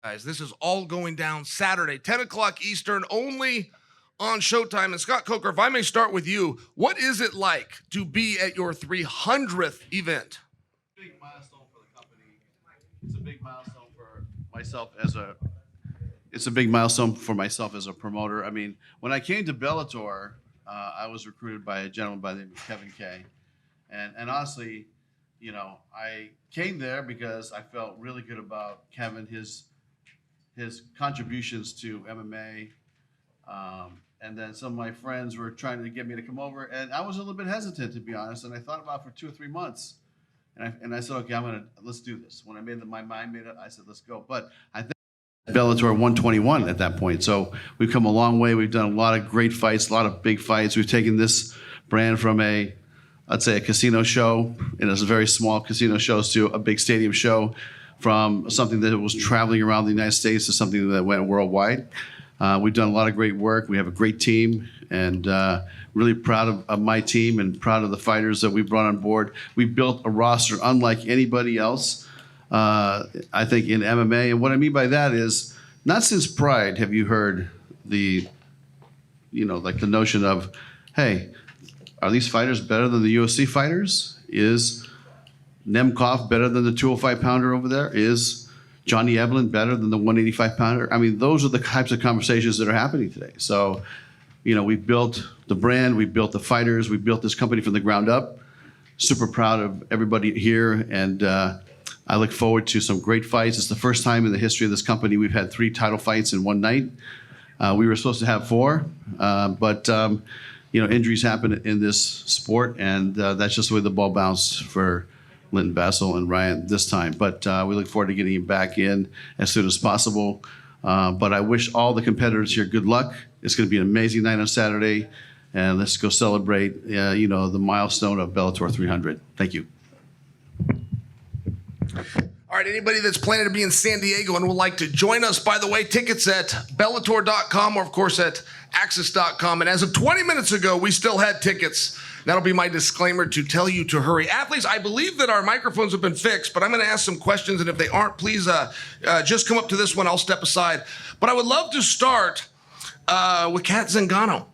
Guys, this is all going down Saturday, 10 o'clock Eastern, only on Showtime. And Scott Coker, if I may start with you, what is it like to be at your 300th event? Big milestone for the company. It's a big milestone for myself as a. It's a big milestone for myself as a promoter. I mean, when I came to Bellator, I was recruited by a gentleman by the name of Kevin Kay, and honestly, you know, I came there because I felt really good about Kevin, his contributions to MMA. And then some of my friends were trying to get me to come over, and I was a little bit hesitant, to be honest. And I thought about it for 2 or 3 months, and I said, okay, let's do this. When I made my mind made up, I said, let's go. But I think Bellator 121 at that point. So we've come a long way. We've done a lot of great fights, a lot of big fights. We've taken this brand from I'd say a casino show, and it's a very small casino shows, to a big stadium show, from something that was traveling around the United States to something that went worldwide. We've done a lot of great work. We have a great team, and really proud of my team and proud of the fighters that we brought on board. We built a roster unlike anybody else, I think, in MMA. And what I mean by that is, not since Pride have you heard the notion of, hey, are these fighters better than the UFC fighters? Is Nemkov better than the 205-pounder over there? Is Johnny Evelyn better than the 185-pounder? I mean, those are the types of conversations that are happening today. So, you know, we've built the brand, we've built the fighters, we built this company from the ground up. Super proud of everybody here, and I look forward to some great fights. It's the first time in the history of this company we've had 3 title fights in one night. We were supposed to have 4, but you know, injuries happen in this sport, and that's just the way the ball bounced for Linton Bassel and Ryan this time. But we look forward to getting him back in as soon as possible. But I wish all the competitors here good luck. It's going to be an amazing night on Saturday, and let's go celebrate you know, the milestone of Bellator 300. Thank you. All right, anybody that's planning to be in San Diego and would like to join us, by the way, tickets at Bellator.com or, of course, at Axis.com. And as of 20 minutes ago, we still had tickets. That'll be my disclaimer to tell you to hurry. Athletes, I believe that our microphones have been fixed, but I'm going to ask some questions, and if they aren't, please just come up to this one. I'll step aside. But I would love to start with Kat Zingano.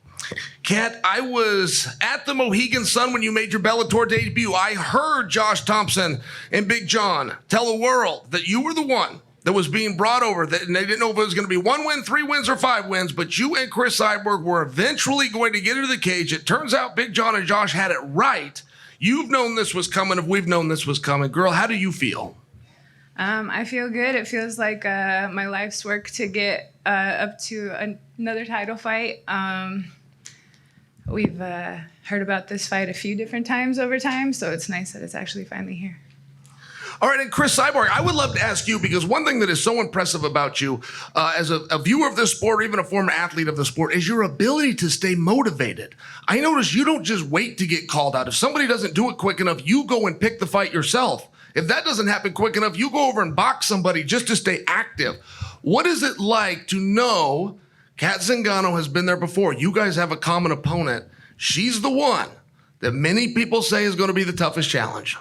Kat, I was at the Mohegan Sun when you made your Bellator debut. I heard Josh Thompson and Big John tell the world that you were the one that was being brought over, and they didn't know if it was going to be 1 win, 3 wins, or 5 wins, but you and Chris Cyborg were eventually going to get into the cage. It turns out Big John and Josh had it right. You've known this was coming. If we've known this was coming. Girl, how do you feel? I feel good. It feels like my life's work to get up to another title fight. We've heard about this fight a few different times over time, so it's nice that it's actually finally here. All right, and Chris Cyborg, I would love to ask you, because one thing that is so impressive about you as a viewer of this sport, or even a former athlete of the sport, is your ability to stay motivated. I notice you don't just wait to get called out. If somebody doesn't do it quick enough, you go and pick the fight yourself. If that doesn't happen quick enough, you go over and box somebody just to stay active. What is it like to know Kat Zingano has been there before? You guys have a common opponent. She's the one that many people say is going to be the toughest challenge.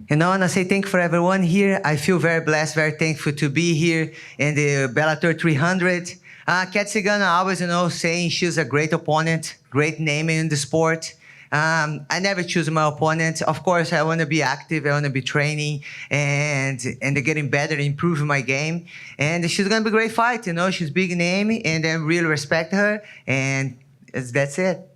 You know, and I say thank you for everyone here. I feel very blessed, very thankful to be here in the Bellator 300. Kat Zingano, I always, you know, saying she's a great opponent, great name in the sport. I never choose my opponent. Of course, I want to be active. I want to be training and getting better, improving my game. And she's going to be a great fight. You know, she's big name, and I really respect her. And that's it.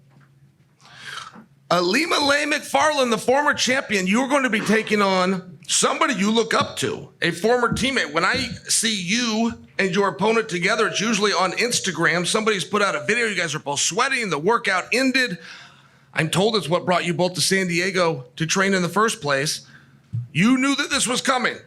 Alima Leigh McFarland, the former champion, you're going to be taking on somebody you look up to, a former teammate. When I see you and your opponent together, it's usually on Instagram. Somebody's put out a video. You guys are both sweating. The workout ended. I'm told it's what brought you both to San Diego to train in the first place. You knew that this was coming.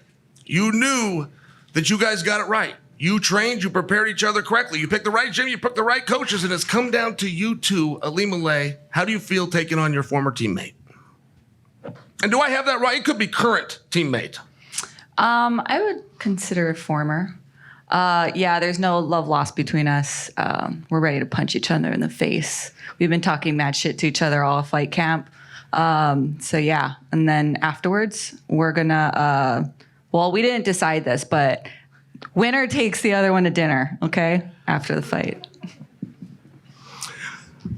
You knew that you guys got it right. You trained, you prepared each other correctly. You picked the right gym, you picked the right coaches, and it's come down to you two, Alima Leigh. How do you feel taking on your former teammate? And do I have that right? It could be current teammate. I would consider former. Yeah, there's no love lost between us. We're ready to punch each other in the face. We've been talking mad shit to each other all fight camp. So yeah, and then afterwards, we're gonna, well, we didn't decide this, but Winner takes the other one to dinner, okay? After the fight.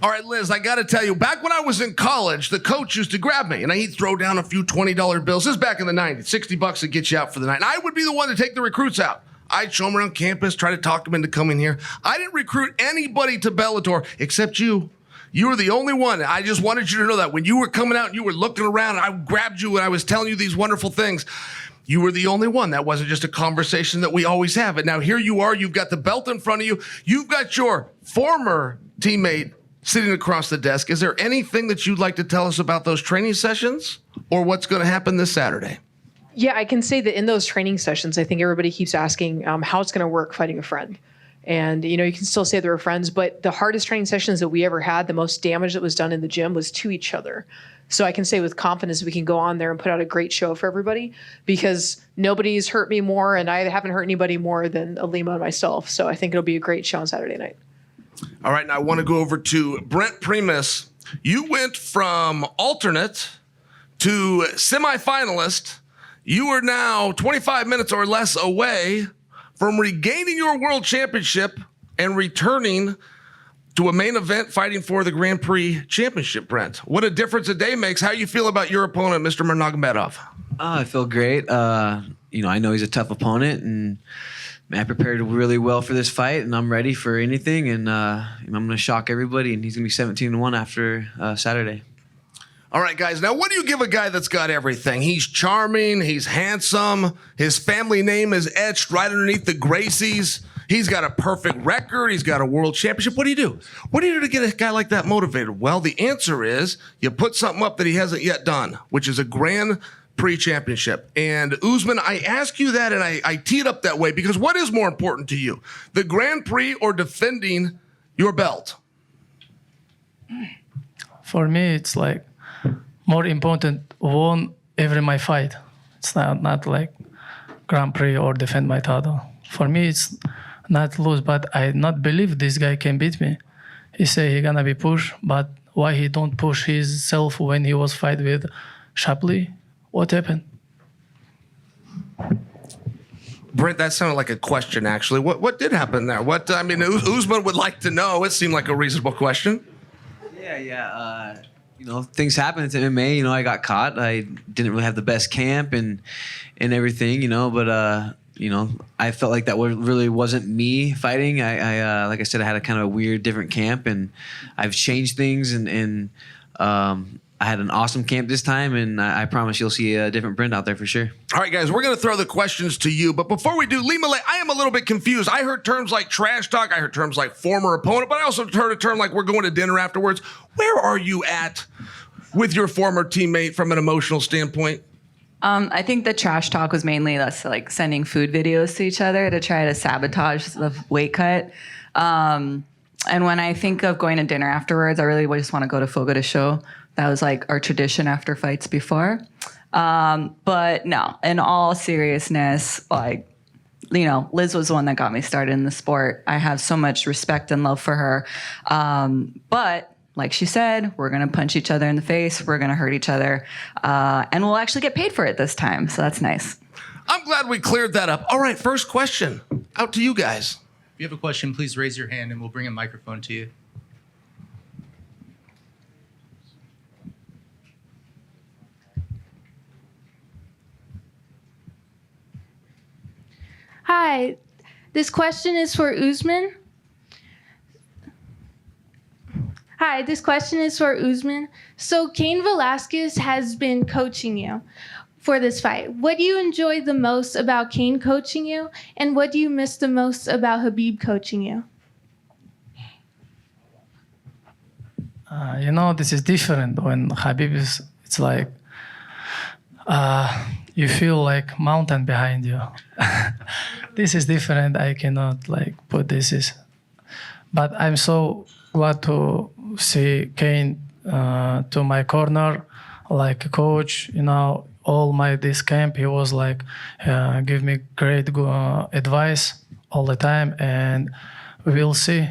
All right, Liz, I got to tell you, back when I was in college, the coach used to grab me and he'd throw down a few $20 bills. This is back in the 90s, $60 to get you out for the night. And I would be the one to take the recruits out. I'd show them around campus, try to talk them into coming here. I didn't recruit anybody to Bellator except you. You were the only one. I just wanted you to know that when you were coming out and you were looking around, and I grabbed you and I was telling you these wonderful things. You were the only one. That wasn't just a conversation that we always have. And now here you are. You've got the belt in front of you. You've got your former teammate sitting across the desk. Is there anything that you'd like to tell us about those training sessions or what's going to happen this Saturday? Yeah, I can say that in those training sessions, I think everybody keeps asking how it's going to work fighting a friend. And, you can still say they were friends, but the hardest training sessions that we ever had, the most damage that was done in the gym was to each other. So I can say with confidence we can go on there and put out a great show for everybody because nobody's hurt me more and I haven't hurt anybody more than Alima and myself. So I think it'll be a great show on Saturday night. All right, now I want to go over to Brent Primus. You went from alternate to semifinalist. You are now 25 minutes or less away from regaining your world championship and returning to a main event fighting for the Grand Prix championship, Brent. What a difference a day makes. How you feel about your opponent, Mr. Nurmagomedov? I feel great. I know he's a tough opponent, and I prepared really well for this fight, and I'm ready for anything, and I'm going to shock everybody, and he's going to be 17-1 after Saturday. All right, guys. Now, what do you give a guy that's got everything? He's charming. He's handsome. His family name is etched right underneath the Gracies. He's got a perfect record. He's got a world championship. What do you do? What do you do to get a guy like that motivated? Well, the answer is you put something up that he hasn't yet done, which is a Grand Prix championship. And Usman, I ask you that, and I tee it up that way because what is more important to you, the Grand Prix or defending your belt? For me, it's like more important won every my fight. It's not like Grand Prix or defend my title. For me, it's not lose, but I not believe this guy can beat me. He say he gonna be pushed, but why he don't push himself when he was fight with Shapley? What happened? Brent, that sounded like a question, actually. What did happen there? Usman would like to know. It seemed like a reasonable question. Yeah. Things happen. It's MMA. I got caught. I didn't really have the best camp and everything. But I felt like that really wasn't me fighting. I like I said, I had a kind of a weird, different camp, and I've changed things, and I had an awesome camp this time, and I promise you'll see a different Brent out there for sure. All right, guys, we're going to throw the questions to you. But before we do, Lima, I am a little bit confused. I heard terms like trash talk. I heard terms like former opponent, but I also heard a term like we're going to dinner afterwards. Where are you at with your former teammate from an emotional standpoint? I think the trash talk was mainly us like sending food videos to each other to try to sabotage the weight cut. And when I think of going to dinner afterwards, I really just want to go to Fogo de Show. That was like our tradition after fights before. But no, in all seriousness, Liz was the one that got me started in the sport. I have so much respect and love for her. But like she said, we're going to punch each other in the face. We're going to hurt each other. And we'll actually get paid for it this time. So that's nice. I'm glad we cleared that up. All right, first question. Out to you guys. If you have a question, please raise your hand and we'll bring a microphone to you. Hi, this question is for Usman. So Cain Velasquez has been coaching you for this fight. What do you enjoy the most about Cain coaching you, and what do you miss the most about Khabib coaching you? This is different when Khabib is. It's like you feel like mountain behind you. This is different. I cannot put this. But I'm so glad to see Cain to my corner, like a coach. All this camp, he was give me great advice all the time, and we will see.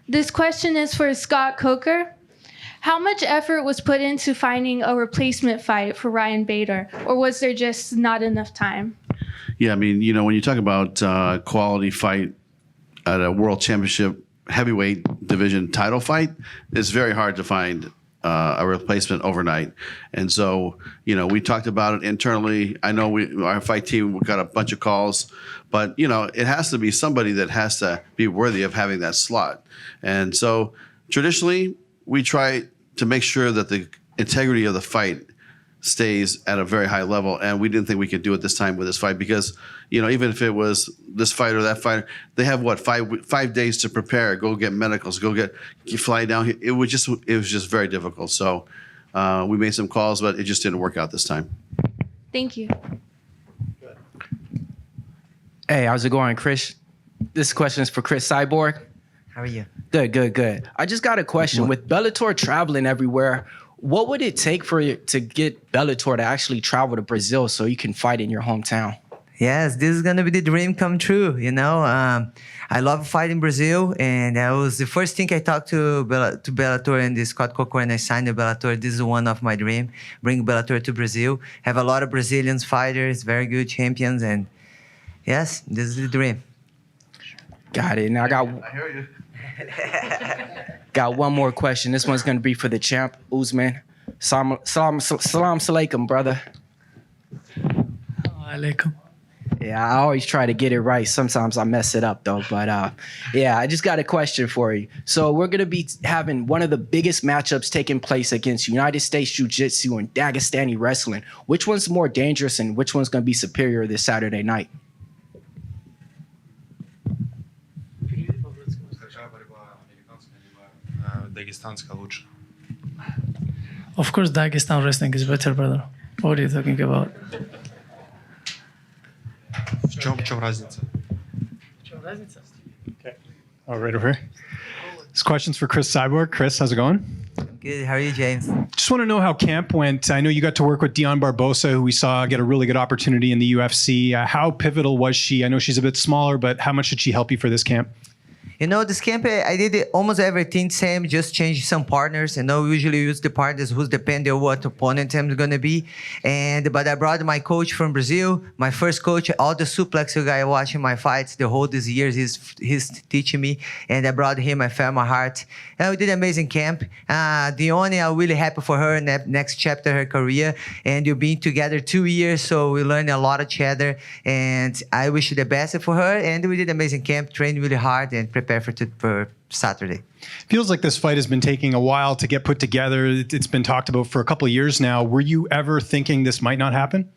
This question is for Scott Coker. How much effort was put into finding a replacement fight for Ryan Bader, or was there just not enough time? Yeah, I mean, when you talk about quality fight at a world championship heavyweight division title fight, it's very hard to find a replacement overnight. And so, we talked about it internally. I know our fight team got a bunch of calls, but, it has to be somebody that has to be worthy of having that slot. And so traditionally, we try to make sure that the integrity of the fight stays at a very high level, and we didn't think we could do it this time with this fight because, even if it was this fight or that fight, they have 5 days to prepare, go get medicals, fly down here. It was just very difficult. So we made some calls, but it just didn't work out this time. Thank you. Hey, how's it going, Chris? This question is for Chris Cyborg. How are you? Good. I just got a question. With Bellator traveling everywhere, what would it take for you to get Bellator to actually travel to Brazil so you can fight in your hometown? Yes, this is gonna be the dream come true. I love fighting Brazil, and that was the first thing I talked to Bellator and the Scott Coker, and I signed the Bellator. This is one of my dream: bring Bellator to Brazil. Have a lot of Brazilian fighters, very good champions, and yes, this is the dream. Got it. Now I hear you. got one more question. This one's gonna be for the champ, Usman. Salam alaikum, brother. Alaikum. Yeah, I always try to get it right. Sometimes I mess it up though. But yeah, I just got a question for you. So we're gonna be having one of the biggest matchups taking place against United States Jiu-Jitsu and Dagestani wrestling. Which one's more dangerous and which one's gonna be superior this Saturday night? Of course, Dagestan wrestling is better, brother. What are you talking about? В чем разница? Okay. Oh, right over here. This question's for Chris Cyborg. Chris, how's it going? Good. How are you, James? Just want to know how camp went. I know you got to work with Dion Barbosa, who we saw get a really good opportunity in the UFC. How pivotal was she? I know she's a bit smaller, but how much did she help you for this camp? This camp, I did almost everything same, just change some partners. We usually use the partners who's depending on what opponent I'm going to be. But I brought my coach from Brazil, my first coach, all the suplex guy watching my fights the whole these years, he's teaching me. And I brought him, I felt my heart. And we did an amazing camp. Dione, I'm really happy for her in that next chapter of her career. And we've been together 2 years, so we learned a lot of each other. And I wish you the best for her. And we did an amazing camp, trained really hard and prepare for Saturday. Feels like this fight has been taking a while to get put together. It's been talked about for a couple of years now. Were you ever thinking this might not happen?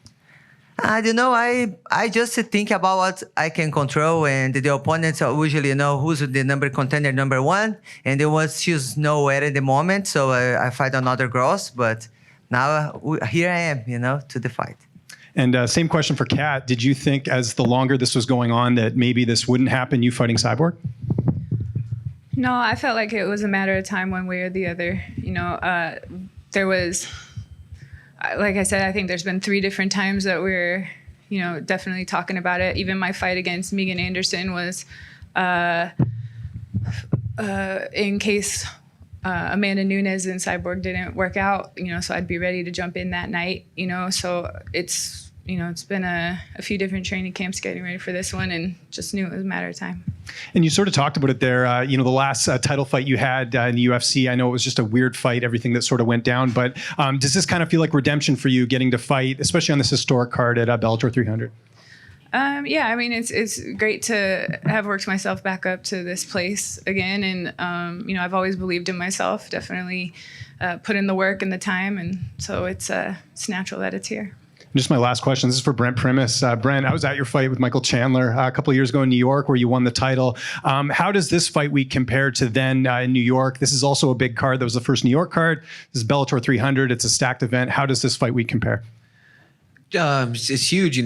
I don't know. I just think about what I can control, and the opponents are usually know who's the contender number one, and the ones she's nowhere at the moment. So I fight another girls, but now here I am, to the fight. And same question for Kat. Did you think as the longer this was going on that maybe this wouldn't happen, you fighting Cyborg? No, I felt like it was a matter of time one way or the other. There was, like I said, I think there's been 3 different times that we're, definitely talking about it. Even my fight against Megan Anderson was in case Amanda Nunes and Cyborg didn't work out, so I'd be ready to jump in that night, so it's been a few different training camps getting ready for this one, and just knew it was a matter of time. And you sort of talked about it there, the last title fight you had in the UFC. I know it was just a weird fight, everything that sort of went down, but does this kind of feel like redemption for you getting to fight, especially on this historic card at Bellator 300? Yeah, I mean, it's great to have worked myself back up to this place again. And, I've always believed in myself, definitely put in the work and the time. And so it's natural that it's here. Just my last question. This is for Brent Primus. Brent, I was at your fight with Michael Chandler a couple of years ago in New York where you won the title. How does this fight week compare to then in New York? This is also a big card. That was the first New York card. This is Bellator 300. It's a stacked event. How does this fight week compare? It's huge,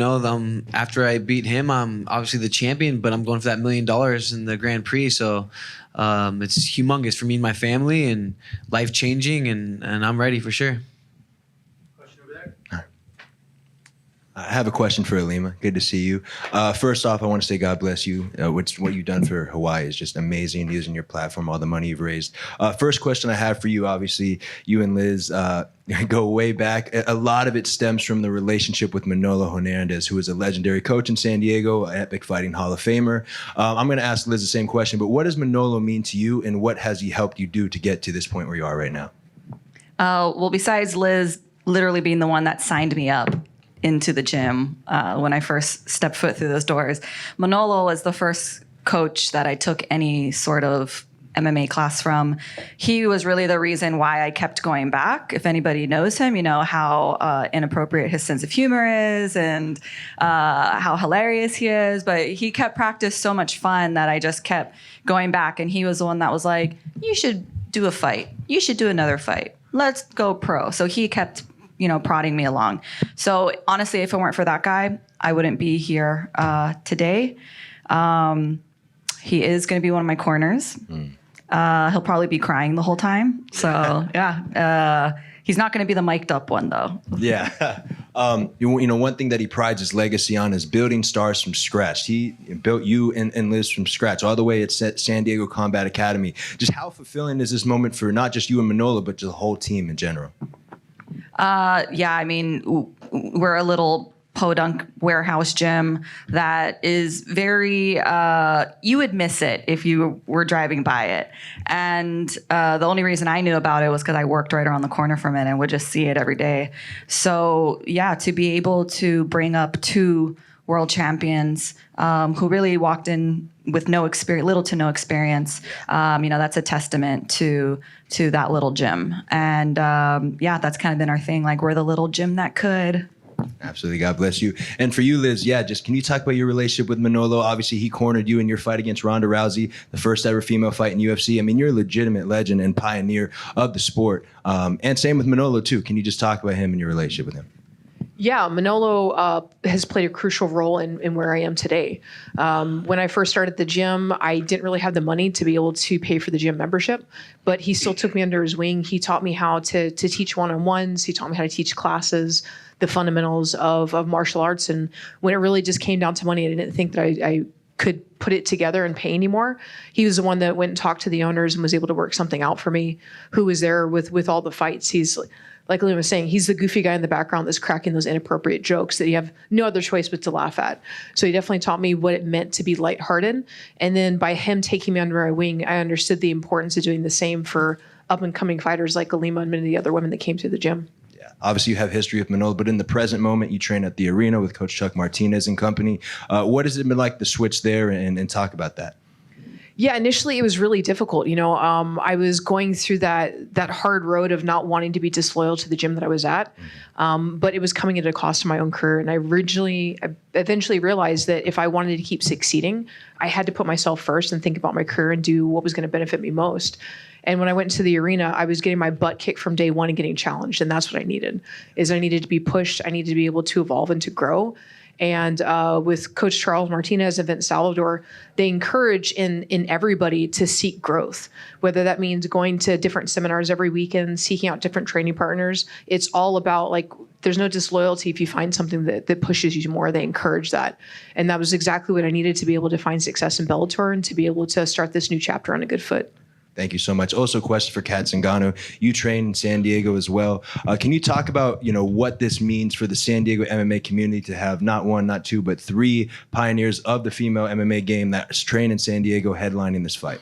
after I beat him, I'm obviously the champion, but I'm going for that $1 million in the Grand Prix. So it's humongous for me and my family and life-changing, and I'm ready for sure. Question over there. I have a question for Alima. Good to see you. First off, I want to say God bless you. What you've done for Hawaii is just amazing, using your platform, all the money you've raised. First question I have for you, obviously, you and Liz go way back. A lot of it stems from the relationship with Manolo Hernandez, who is a legendary coach in San Diego, an Epic Fighting Hall of Famer. I'm going to ask Liz the same question, but what does Manolo mean to you, and what has he helped you do to get to this point where you are right now? Well, besides Liz literally being the one that signed me up into the gym when I first stepped foot through those doors, Manolo was the first coach that I took any sort of MMA class from. He was really the reason why I kept going back. If anybody knows him, you know how inappropriate his sense of humor is and how hilarious he is. But he kept practice so much fun that I just kept going back. And he was the one that was like, you should do a fight. You should do another fight. Let's go pro. So he kept prodding me along. So honestly, if it weren't for that guy, I wouldn't be here today. He is going to be one of my corners. He'll probably be crying the whole time. So yeah, he's not going to be the mic'd up one though. Yeah. One thing that he prides his legacy on is building stars from scratch. He built you and Liz from scratch, all the way at San Diego Combat Academy. Just how fulfilling is this moment for not just you and Manolo, but the whole team in general? Yeah, I mean, we're a little podunk warehouse gym that is very, you would miss it if you were driving by it. And the only reason I knew about it was because I worked right around the corner from it and would just see it every day. So yeah, to be able to bring up two world champions who really walked in with little to no experience, that's a testament to that little gym. And yeah, that's kind of been our thing. Like, we're the little gym that could. Absolutely. God bless you. And for you, Liz, just can you talk about your relationship with Manolo? Obviously, he cornered you in your fight against Ronda Rousey, the first ever female fight in UFC. I mean, you're a legitimate legend and pioneer of the sport. And same with Manolo, too. Can you just talk about him and your relationship with him? Yeah, Manolo has played a crucial role in where I am today. When I first started the gym, I didn't really have the money to be able to pay for the gym membership, but he still took me under his wing. He taught me how to teach one-on-ones. He taught me how to teach classes, the fundamentals of martial arts. And when it really just came down to money, I didn't think that I could put it together and pay anymore. He was the one that went and talked to the owners and was able to work something out for me, who was there with all the fights. He's, like Liam was saying, he's the goofy guy in the background that's cracking those inappropriate jokes that you have no other choice but to laugh at. So he definitely taught me what it meant to be lighthearted. And then by him taking me under my wing, I understood the importance of doing the same for up-and-coming fighters like Alima and many of the other women that came through the gym. Obviously, you have history with Manolo, but in the present moment, you train at the arena with Coach Chuck Martinez and company. What has it been like to switch there and talk about that? Yeah, initially it was really difficult. I was going through that hard road of not wanting to be disloyal to the gym that I was at, but it was coming at a cost to my own career. And I eventually realized that if I wanted to keep succeeding, I had to put myself first and think about my career and do what was going to benefit me most. And when I went to the arena, I was getting my butt kicked from day one and getting challenged. And that's what I needed, I needed to be pushed. I needed to be able to evolve and to grow. And with Coach Charles Martinez and Vince Salvador, they encourage in everybody to seek growth, whether that means going to different seminars every weekend, seeking out different training partners. It's all about, like, there's no disloyalty if you find something that pushes you more. They encourage that. And that was exactly what I needed to be able to find success in Bellator and to be able to start this new chapter on a good foot. Thank you so much. Also, a question for Kat Zingano. You train in San Diego as well. Can you talk about, what this means for the San Diego MMA community to have not one, not two, but three pioneers of the female MMA game that's trained in San Diego headlining this fight?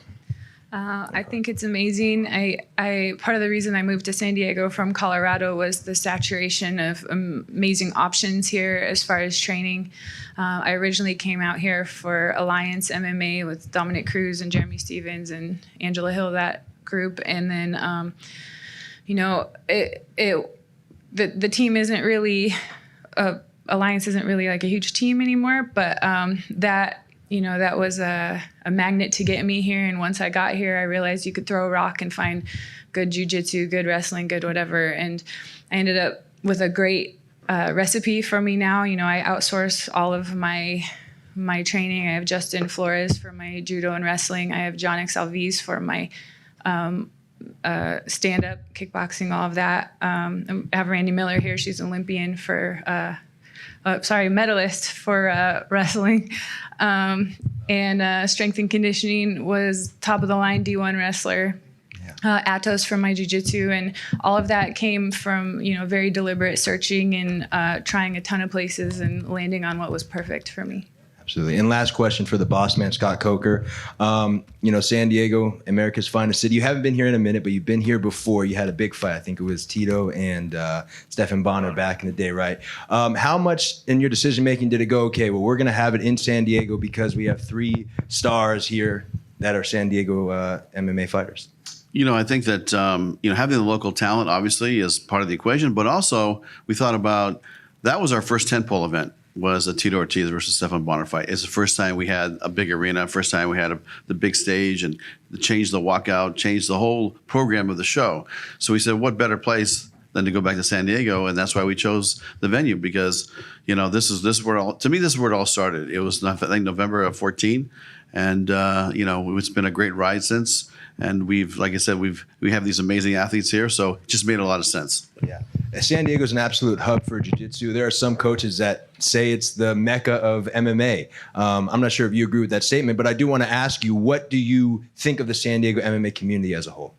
I think it's amazing. I part of the reason I moved to San Diego from Colorado was the saturation of amazing options here as far as training. I originally came out here for Alliance MMA with Dominic Cruz and Jeremy Stevens and Angela Hill, that group. And then, the team isn't really, Alliance isn't really like a huge team anymore, but that was a magnet to get me here. And once I got here, I realized you could throw a rock and find good jiu-jitsu, good wrestling, good whatever. And I ended up with a great recipe for me now. I outsource all of my training. I have Justin Flores for my judo and wrestling. I have John Alves for my stand-up, kickboxing, all of that. I have Randy Miller here. She's an Olympian for medalist for wrestling. And strength and conditioning was top of the line D1 wrestler. Atos from my jiu-jitsu, and all of that came from very deliberate searching and trying a ton of places and landing on what was perfect for me. Absolutely. And last question for the boss man, Scott Coker. San Diego, America's finest city. You haven't been here in a minute, but you've been here before. You had a big fight. I think it was Tito and Stephan Bonner back in the day, right? How much in your decision making did it go, okay, well, we're going to have it in San Diego because we have 3 stars here that are San Diego MMA fighters? I think that having the local talent obviously is part of the equation, but also we thought about that was our first tentpole event, was a Tito Ortiz versus Stephan Bonner fight. It's the first time we had a big arena, first time we had the big stage, and changed the walkout, changed the whole program of the show. So we said, what better place than to go back to San Diego, and that's why we chose the venue, because this is where it all started. It was, I think, November of 2014, and it's been a great ride since. And like I said, we have these amazing athletes here, so it just made a lot of sense. Yeah, San Diego's an absolute hub for jiu-jitsu. There are some coaches that say it's the mecca of MMA. I'm not sure if you agree with that statement, but I do want to ask you, what do you think of the San Diego MMA community as a whole?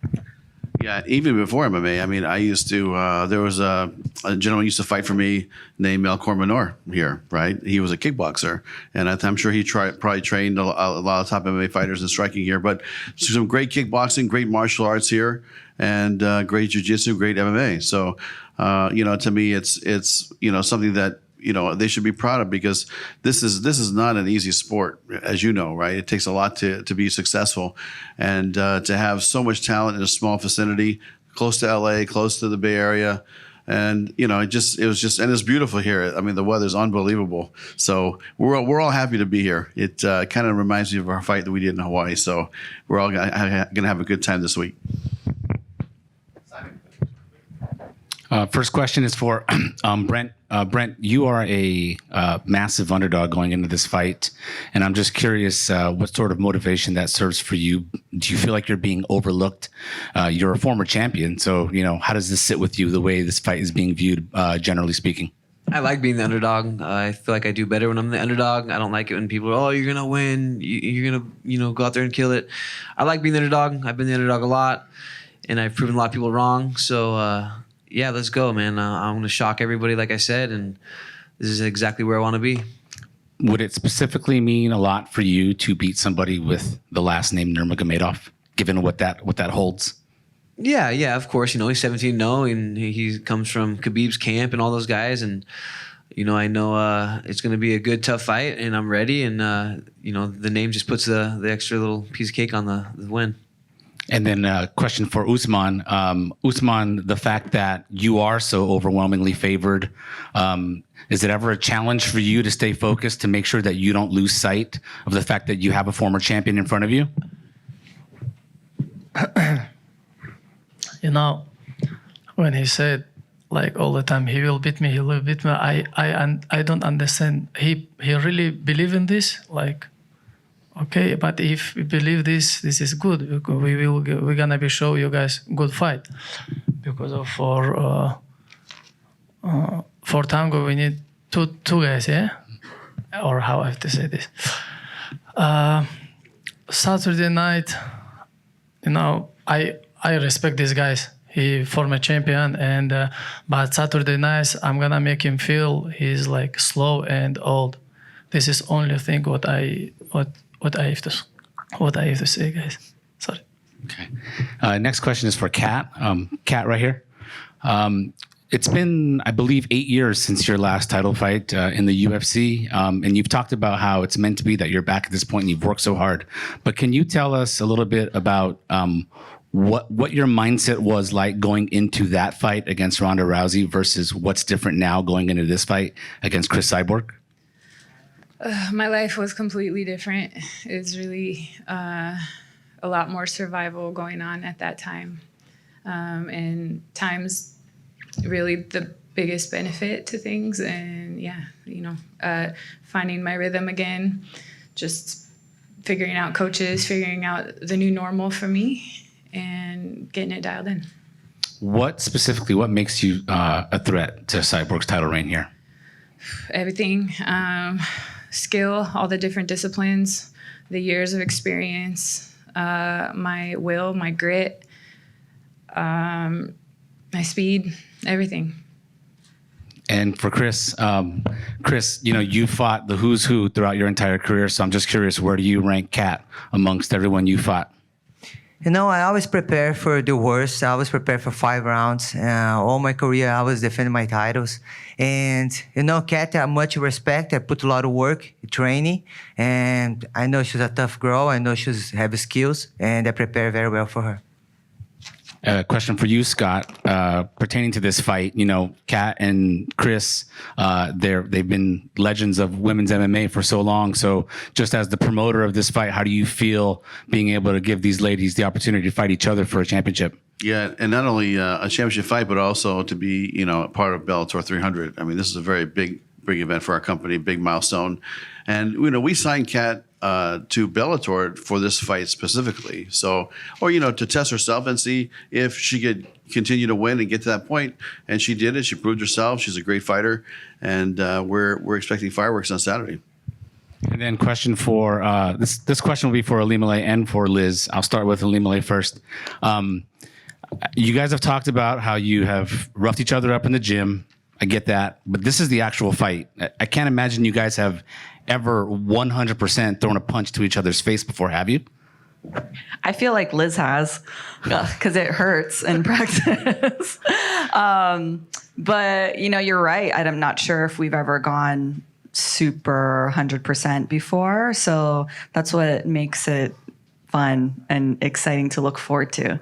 Yeah, even before MMA, I mean, I used to. There was a gentleman used to fight for me named Melchor Minor here, right? He was a kickboxer, and I'm sure he probably trained a lot of top MMA fighters in striking here. But some great kickboxing, great martial arts here, and great jiu-jitsu, great MMA. So, to me, it's something that they should be proud of, because this is not an easy sport, as you know, right? It takes a lot to be successful, and to have so much talent in a small vicinity, close to LA, close to the Bay Area, and it was it's beautiful here. I mean, the weather's unbelievable, so we're all happy to be here. It kind of reminds me of our fight that we did in Hawaii, so we're all gonna have a good time this week. First question is for Brent. Brent, you are a massive underdog going into this fight, and I'm just curious what sort of motivation that serves for you. Do you feel like you're being overlooked? You're a former champion, so how does this sit with you, the way this fight is being viewed, generally speaking? I like being the underdog. I feel like I do better when I'm the underdog. I don't like it when people are, you're gonna win, you're gonna go out there and kill it. I like being the underdog. I've been the underdog a lot, and I've proven a lot of people wrong. So yeah, let's go, man. I'm going to shock everybody, like I said, and this is exactly where I want to be. Would it specifically mean a lot for you to beat somebody with the last name Nurmagomedov, given what that holds? Yeah, of course. He's 17-0, and he comes from Khabib's camp and all those guys, and I know it's going to be a good, tough fight, and I'm ready, and the name just puts the extra little piece of cake on the win. And then a question for Usman. Usman, the fact that you are so overwhelmingly favored, is it ever a challenge for you to stay focused, to make sure that you don't lose sight of the fact that you have a former champion in front of you? When he said, like, all the time, he will beat me, I don't understand. He really believe in this? Like, okay, but if we believe this is good. We're gonna show you guys good fight, because of for tango we need two guys, yeah, or how I have to say this. Saturday night, I respect these guys. He former champion, and but Saturday night I'm gonna make him feel he's like slow and old. This is only thing what I have to say, guys. Sorry. Okay. Next question is for Kat. Kat, right here. It's been, I believe, 8 years since your last title fight in the UFC, and you've talked about how it's meant to be that you're back at this point and you've worked so hard. But can you tell us a little bit about what your mindset was like going into that fight against Ronda Rousey versus what's different now going into this fight against Chris Cyborg? My life was completely different. It was really a lot more survival going on at that time. And time's really the biggest benefit to things. And finding my rhythm again, just figuring out coaches, figuring out the new normal for me, and getting it dialed in. What specifically, what makes you a threat to Cyborg's title reign here? everything, skill, all the different disciplines, the years of experience, my will, my grit, my speed, everything. And for Chris, Chris, you fought the who's who throughout your entire career. So I'm just curious, where do you rank Kat amongst everyone you fought? I always prepare for the worst. I always prepare for 5 rounds. All my career, I was defending my titles. And, Kat, I much respect. I put a lot of work, training. And I know she's a tough girl. I know she's have skills. And I prepare very well for her. Question for you, Scott, pertaining to this fight. Kat and Chris, they've been legends of women's MMA for so long. So just as the promoter of this fight, how do you feel being able to give these ladies the opportunity to fight each other for a championship? Yeah, and not only a championship fight, but also to be, part of Bellator 300. I mean, this is a very big event for our company, big milestone. And, we signed Kat to Bellator for this fight specifically. So, or, to test herself and see if she could continue to win and get to that point. And she did it. She proved herself. She's a great fighter. And we're expecting fireworks on Saturday. And then question for, this question will be for Alimale and for Liz. I'll start with Alimale first. You guys have talked about how you have roughed each other up in the gym. I get that. But this is the actual fight. I can't imagine you guys have ever 100% thrown a punch to each other's face before, have you? I feel like Liz has, because it hurts in practice. But, you're right. I'm not sure if we've ever gone super 100% before. So that's what makes it fun and exciting to look forward to.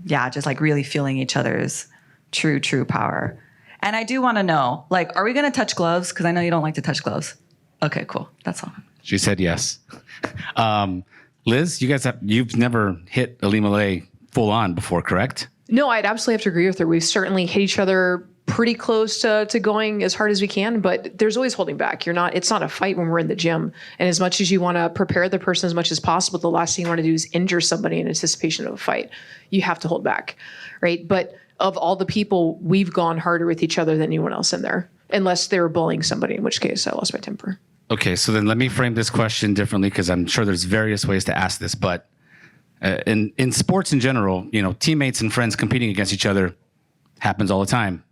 Just like really feeling each other's true power. And I do want to know, are we going to touch gloves? Because I know you don't like to touch gloves. Okay, cool. That's all. She said yes. Liz, you've never hit Alimale full on before, correct? No, I'd absolutely have to agree with her. We've certainly hit each other pretty close to going as hard as we can, but there's always holding back. It's not a fight when we're in the gym. And as much as you want to prepare the person as much as possible, the last thing you want to do is injure somebody in anticipation of a fight. You have to hold back, right? But of all the people, we've gone harder with each other than anyone else in there, unless they were bullying somebody, in which case I lost my temper. Okay, so then let me frame this question differently, because I'm sure there's various ways to ask this. But in sports in general, teammates and friends competing against each other happens all the time.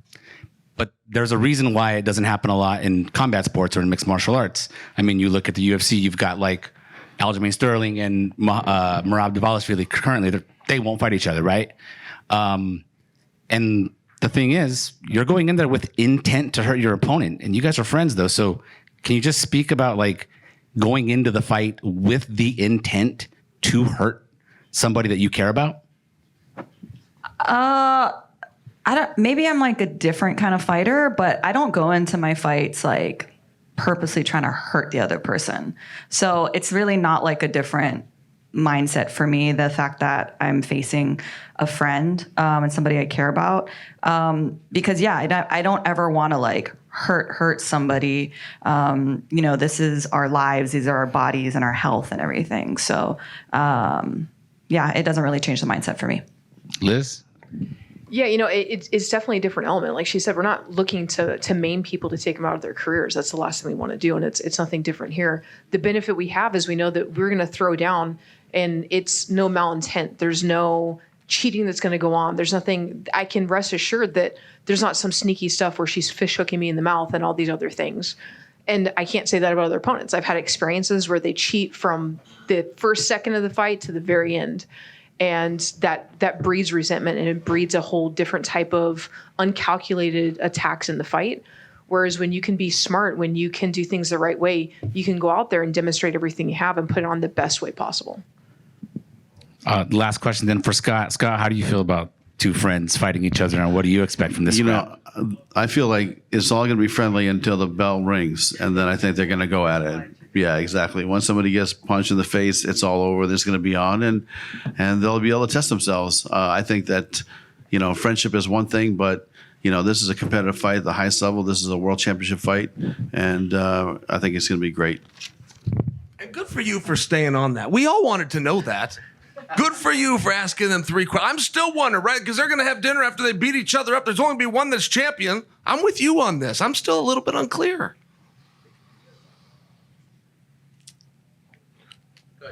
But there's a reason why it doesn't happen a lot in combat sports or in mixed martial arts. I mean, you look at the UFC, you've got Aljamain Sterling and Merab Dvalishvili currently, they won't fight each other, right? And the thing is, you're going in there with intent to hurt your opponent, and you guys are friends though. So can you just speak about going into the fight with the intent to hurt somebody that you care about? Maybe I'm a different kind of fighter, but I don't go into my fights purposely trying to hurt the other person. So it's really not a different mindset for me, the fact that I'm facing a friend and somebody I care about. Because I don't ever want to hurt somebody. This is our lives, these are our bodies and our health and everything. So it doesn't really change the mindset for me. Liz? Yeah, it's definitely a different element. Like she said, we're not looking to maim people to take them out of their careers. That's the last thing we want to do, and it's nothing different here. The benefit we have is we know that we're going to throw down, and it's no malintent. There's no cheating that's going to go on. There's nothing. I can rest assured that there's not some sneaky stuff where she's fish hooking me in the mouth and all these other things. And I can't say that about other opponents. I've had experiences where they cheat from the first second of the fight to the very end. And that breeds resentment, and it breeds a whole different type of uncalculated attacks in the fight. Whereas when you can be smart, when you can do things the right way, you can go out there and demonstrate everything you have and put it on the best way possible. Last question then for Scott. Scott, how do you feel about two friends fighting each other, and what do you expect from this fight? I feel like it's all going to be friendly until the bell rings, and then I think they're going to go at it. Yeah, exactly. Once somebody gets punched in the face, it's all over. This is going to be on, and they'll be able to test themselves. I think that, friendship is one thing, but, this is a competitive fight at the highest level. This is a world championship fight, and I think it's going to be great. And good for you for staying on that. We all wanted to know that. Good for you for asking them 3 questions. I'm still wondering, right? Because they're going to have dinner after they beat each other up. There's only going to be one that's champion. I'm with you on this. I'm still a little bit unclear.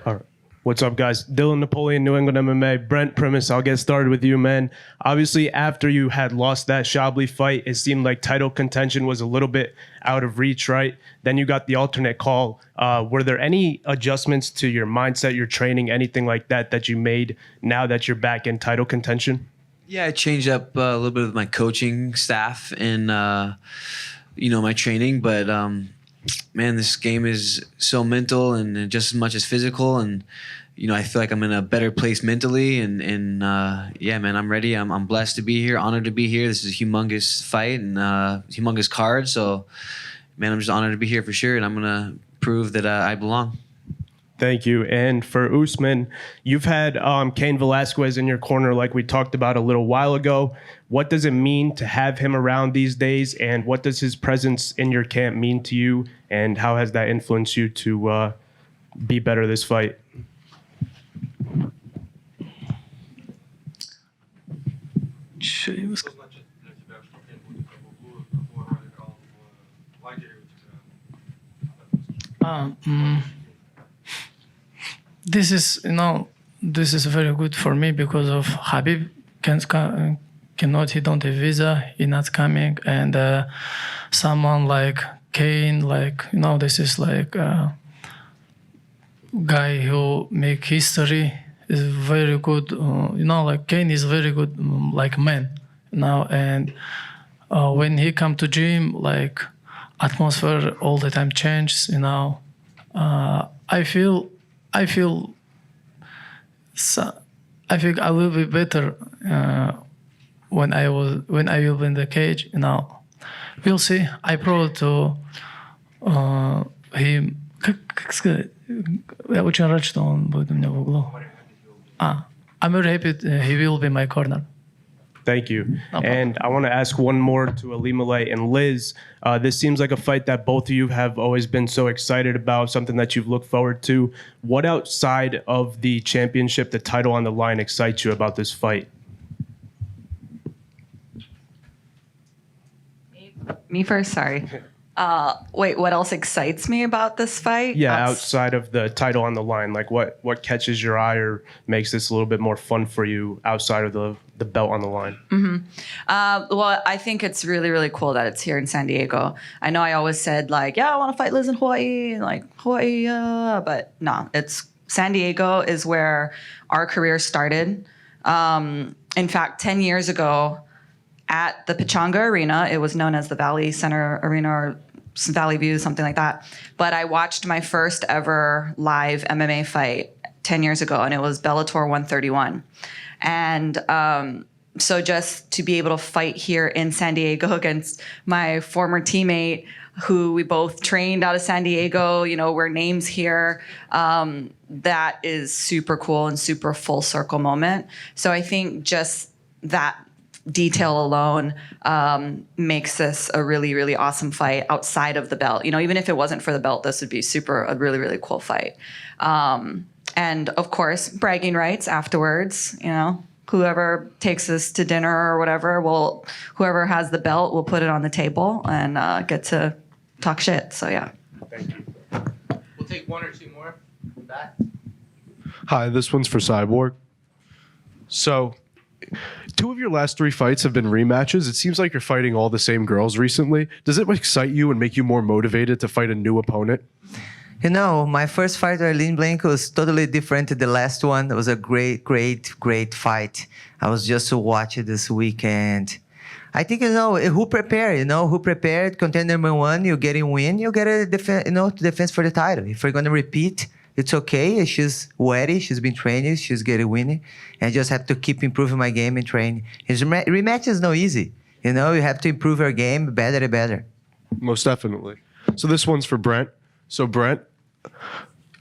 All right. What's up, guys? Dylan Napoleon, New England MMA. Brent Primus, I'll get started with you, man. Obviously, after you had lost that Chablis fight, it seemed like title contention was a little bit out of reach, right? Then you got the alternate call. Were there any adjustments to your mindset, your training, anything like that that you made now that you're back in title contention? Yeah, I changed up a little bit of my coaching staff and my training, but man, this game is so mental and just as much as physical, and I feel like I'm in a better place mentally, and yeah, man, I'm ready. I'm blessed to be here, honored to be here. This is a humongous fight and humongous card, so man, I'm just honored to be here for sure, and I'm gonna prove that I belong. Thank you. And for Usman, you've had Cain Velasquez in your corner like we talked about a little while ago. What does it mean to have him around these days, and what does his presence in your camp mean to you, and how has that influenced you to be better this fight? This is very good for me because of Habib cannot, he don't have visa, he not coming, and someone like Cain, this is like a guy who make history, is very good, Cain is very good, man, and when he come to gym, atmosphere all the time changes, I feel I will be better when I will be in the cage. We'll see. I probably to him. Как сказать? Я очень рад, что он будет у меня в углу. I'm very happy he will be my corner. Thank you. And I want to ask one more to Alimale and Liz. This seems like a fight that both of you have always been so excited about, something that you've looked forward to. What outside of the championship, the title on the line, excites you about this fight? Me first, sorry. Wait, what else excites me about this fight? Yeah, outside of the title on the line, what catches your eye or makes this a little bit more fun for you outside of the belt on the line? Well, I think it's really, really cool that it's here in San Diego. I know I always said I want to fight Liz in Hawaii, Hawaii, but no, it's San Diego is where our career started. In fact, 10 years ago at the Pechanga Arena, it was known as the Valley Center Arena or Valley View, something like that. But I watched my first ever live MMA fight 10 years ago, and it was Bellator 131. And so just to be able to fight here in San Diego against my former teammate, who we both trained out of San Diego, we're names here, that is super cool and super full circle moment. So I think just that detail alone makes this a really, really awesome fight outside of the belt. Even if it wasn't for the belt, this would be a really, really cool fight. And of course, bragging rights afterwards, whoever takes us to dinner or whatever, whoever has the belt will put it on the table and get to talk shit. So yeah. Thank you. We'll take one or two more from back. Hi, this one's for Cyborg. So, 2 of your last 3 fights have been rematches. It seems like you're fighting all the same girls recently. Does it excite you and make you more motivated to fight a new opponent? My first fight with Arlene Blanco was totally different to the last one. It was a great, great, great fight. I was just to watch it this weekend. I think, who prepared, who prepared, contender number 1, you get a win, you get a defense for the title. If we're going to repeat, it's okay. She's ready. She's been training. She's getting winning. And I just have to keep improving my game and training. His rematch is not easy. You have to improve your game better and better. Most definitely. So this one's for Brent. So Brent,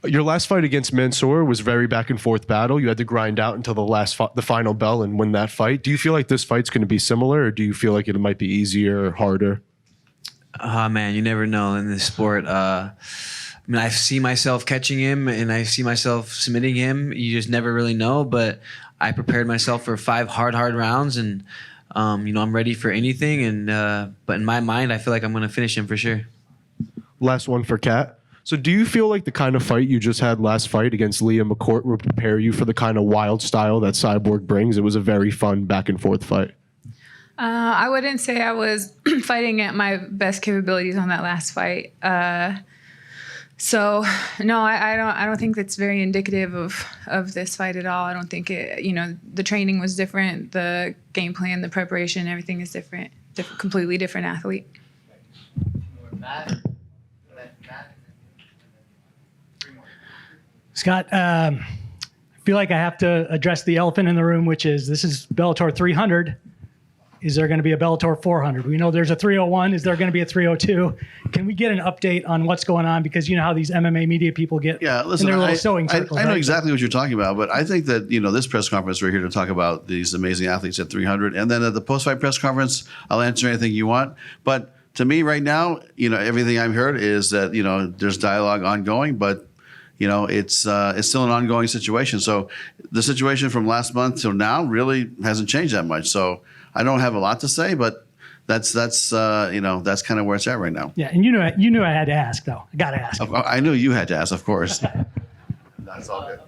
your last fight against Mansour was very back and forth battle. You had to grind out until the final bell and win that fight. Do you feel like this fight's going to be similar, or do you feel like it might be easier or harder? Man, you never know in this sport. I mean, I see myself catching him and I see myself submitting him. You just never really know, but I prepared myself for 5 hard rounds, and I'm ready for anything. And but in my mind, I feel like I'm going to finish him for sure. Last one for Kat. So do you feel like the kind of fight you just had last fight against Liam McCourt would prepare you for the kind of wild style that Cyborg brings? It was a very fun back and forth fight. I wouldn't say I was fighting at my best capabilities on that last fight. So no, I don't think that's very indicative of this fight at all. I don't think it. The training was different, the game plan, the preparation, everything is different. Completely different athlete. Scott, I feel like I have to address the elephant in the room, which is this is Bellator 300. Is there going to be a Bellator 400? We know there's a 301. Is there going to be a 302? Can we get an update on what's going on? Because you know how these MMA media people get listen, in their little sewing circles. I know right? exactly what you're talking about, but I think that, this press conference, we're here to talk about these amazing athletes at 300. And then at the post-fight press conference, I'll answer anything you want. But to me right now, everything I've heard is that, there's dialogue ongoing, but it's still an ongoing situation. So the situation from last month till now really hasn't changed that much. So I don't have a lot to say, but that's kind of where it's at right now. Yeah, and you knew I had to ask, though. I got to ask. I knew you had to ask, of course. That's all good.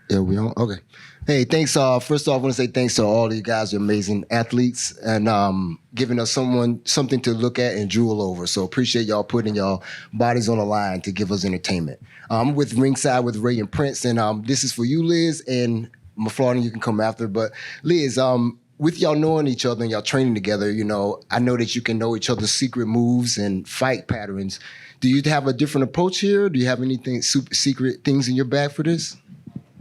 Yeah, we on? Okay. Hey, thanks. First off, I want to say thanks to all of you guys. You're amazing athletes and giving us something to look at and drool over. So appreciate y'all putting y'all bodies on the line to give us entertainment. I'm with ringside with Ray and Prince, and this is for you, Liz, and Florida, you can come after. But Liz, with y'all knowing each other and y'all training together, I know that you can know each other's secret moves and fight patterns. Do you have a different approach here? Do you have anything super secret things in your bag for this?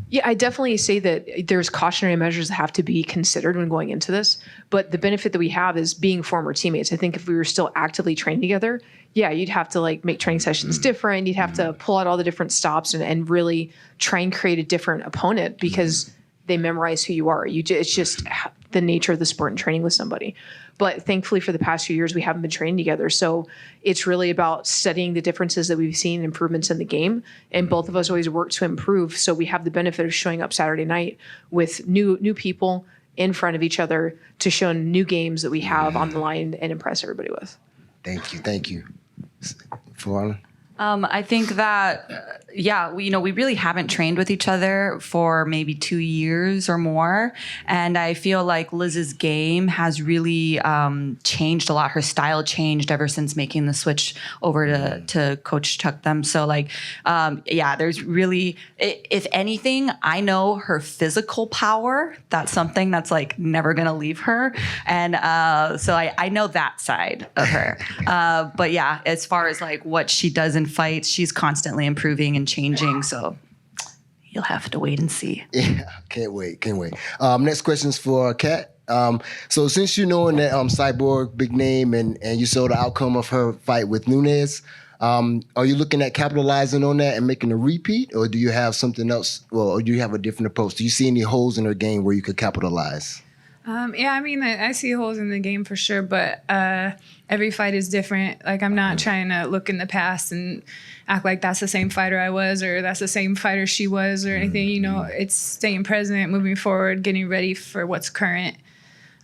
Yeah, I definitely say that there's cautionary measures that have to be considered when going into this. But the benefit that we have is being former teammates. I think if we were still actively training together, yeah, you'd have to make training sessions different. You'd have to pull out all the different stops and really try and create a different opponent because they memorize who you are. It's just the nature of the sport and training with somebody. But thankfully for the past few years, we haven't been training together. So it's really about studying the differences that we've seen, improvements in the game. And both of us always work to improve. So we have the benefit of showing up Saturday night with new people in front of each other to show new games that we have on the line and impress everybody with. Thank you. Florida? I think that, we really haven't trained with each other for maybe 2 years or more. And I feel like Liz's game has really changed a lot. Her style changed ever since making the switch over to Coach Chuck them. So there's really, if anything, I know her physical power. That's something that's never going to leave her. And so I know that side of her. But yeah, as far as what she does in fights, she's constantly improving and changing. So you'll have to wait and see. Yeah, can't wait. Next question's for Kat. So since you knowing that Cyborg, big name, and you saw the outcome of her fight with Nunes, are you looking at capitalizing on that and making a repeat, or do you have something else, or do you have a different approach? Do you see any holes in her game where you could capitalize? I see holes in the game for sure, but every fight is different. I'm not trying to look in the past and act like that's the same fighter I was or that's the same fighter she was or anything. It's staying present, moving forward, getting ready for what's current,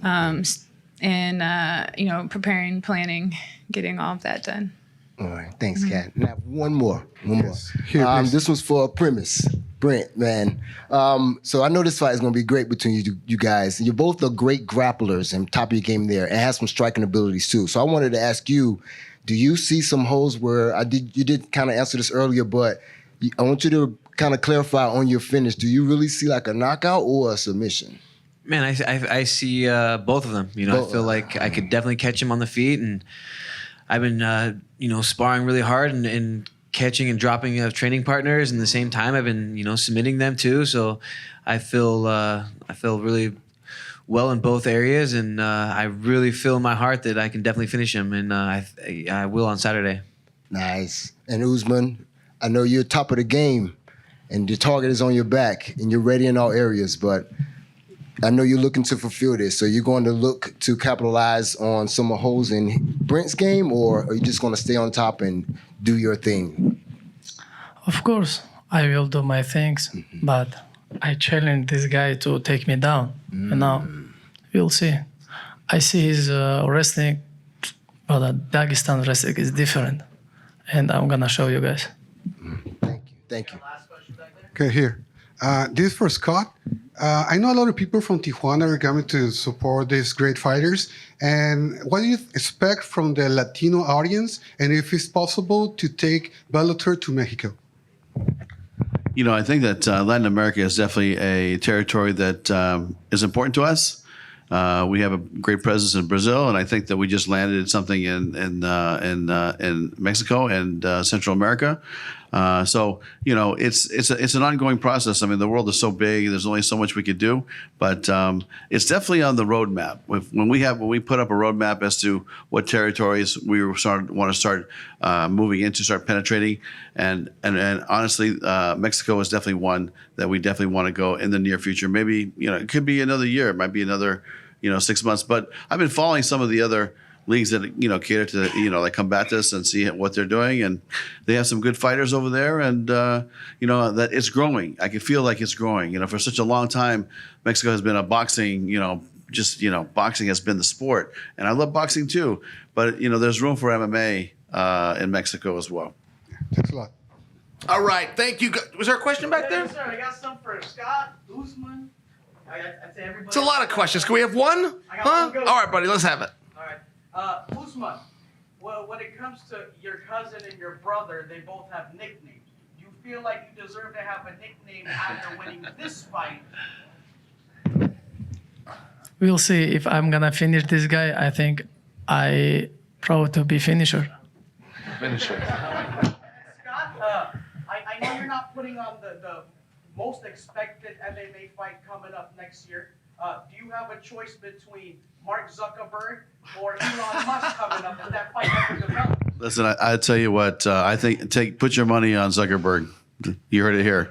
and preparing, planning, getting all of that done. All right, thanks, Kat. Now one more. Here, this was for Primus. Brent, man. So I know this fight is going to be great between you guys. You're both the great grapplers and top of your game there, and have some striking abilities too. So I wanted to ask you, do you see some holes where you did kind of answer this earlier, but I want you to kind of clarify on your finish. Do you really see a knockout or a submission? Man, I see both of them. I feel like I could definitely catch him on the feet, and I've been sparring really hard and catching and dropping training partners, and at the same time I've been submitting them too. So I feel really well in both areas, and I really feel in my heart that I can definitely finish him, and I will on Saturday. Nice. And Usman, I know you're top of the game, and your target is on your back, and you're ready in all areas. But I know you're looking to fulfill this. So you're going to look to capitalize on some holes in Brent's game, or are you just going to stay on top and do your thing? Of course, I will do my things, but I challenge this guy to take me down. You know, we'll see. I see his wrestling, but Dagestan wrestling is different, and I'm gonna show you guys. Thank you. Okay, here. This is for Scott. I know a lot of people from Tijuana are coming to support these great fighters. And what do you expect from the Latino audience? And if it's possible to take Bellator to Mexico? You know, I think that Latin America is definitely a territory that is important to us. We have a great presence in Brazil, and I think that we just landed something in Mexico and Central America. So you know, it's an ongoing process. I mean, the world is so big; there's only so much we could do. But it's definitely on the roadmap. When we put up a roadmap as to what territories we want to start moving into, start penetrating, and honestly, Mexico is definitely one that we definitely want to go in the near future. Maybe it could be another year, it might be another 6 months. But I've been following some of the other leagues that cater to that combat this and see what they're doing, and they have some good fighters over there, and that it's growing. I can feel like it's growing. For such a long time, Mexico has been a boxing. Boxing has been the sport, and I love boxing too. But there's room for MMA in Mexico as well. Thanks a lot. All right, thank you. Was there a question back there? Yes, sir. I got some for Scott Usman. It's a lot of questions. Can we have one? Huh? All right, buddy, let's have it. Usman, well, when it comes to your cousin and your brother, they both have nicknames. Do you feel like you deserve to have a nickname after winning this fight? We'll see if I'm gonna finish this guy. I think I proud to be finisher. Scott, I know you're not putting on the most expected MMA fight coming up next year. Do you have a choice between Mark Zuckerberg or Elon Musk coming up? Does that fight ever develop? Listen, I tell you what, I think put your money on Zuckerberg. You heard it here.